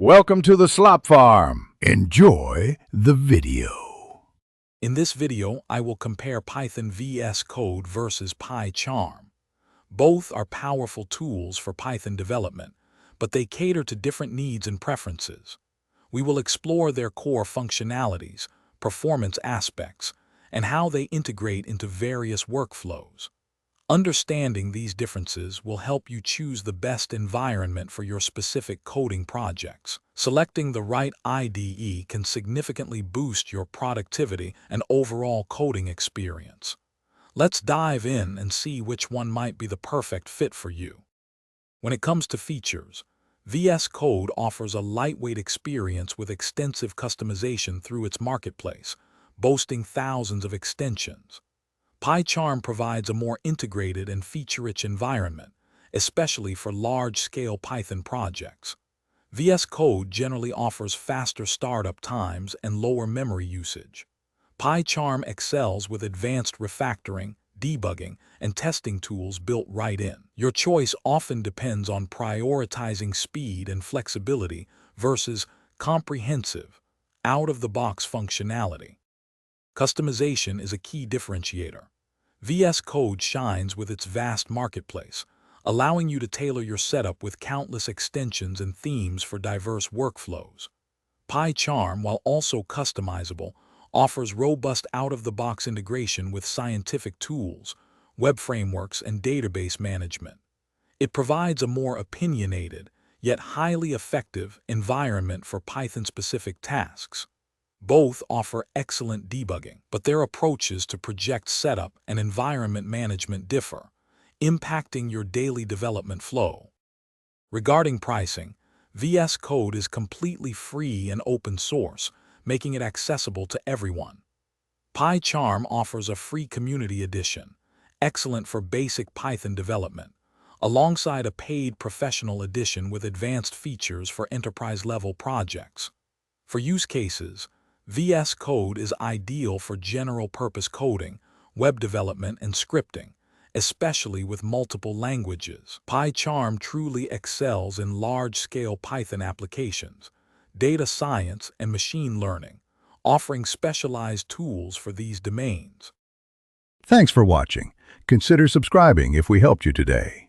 Welcome to the Slop Farm. Enjoy the video. In this video, I will compare Python VSCode versus PyCharm. Both are powerful tools for Python development, but they cater to different needs and preferences. We will explore their core functionalities, performance aspects, and how they integrate into various workflows. Understanding these differences will help you choose the best environment for your specific coding projects. Selecting the right IDE can significantly boost your productivity and overall coding experience. Let's dive in and see which one might be the perfect fit for you. When it comes to features, VS Code offers a lightweight experience with extensive customization through its marketplace, boasting thousands of extensions. PyCharm provides a more integrated and feature-rich environment, especially for large-scale Python projects. VS Code generally offers faster startup times and lower memory usage. PyCharm excels with advanced refactoring, debugging, and testing tools built right in. Your choice often depends on prioritizing speed and flexibility versus comprehensive, out-of-the-box functionality. Customization is a key differentiator. VS Code shines with its vast marketplace, allowing you to tailor your setup with countless extensions and themes for diverse workflows. PyCharm, while also customizable, offers robust out-of-the-box integration with scientific tools, web frameworks, and database management. It provides a more opinionated, yet highly effective environment for Python-specific tasks. Both offer excellent debugging, but their approaches to project setup and environment management differ, impacting your daily development flow. Regarding pricing, VS Code is completely free and open source, making it accessible to everyone. PyCharm offers a free community edition, excellent for basic Python development, alongside a paid professional edition with advanced features for enterprise-level projects. For use cases, VS Code is ideal for general-purpose coding, web development, and scripting, especially with multiple languages. PyCharm truly excels in large-scale Python applications, data science, and machine learning, offering specialized tools for these domains. Thanks for watching. Consider subscribing if we helped you today.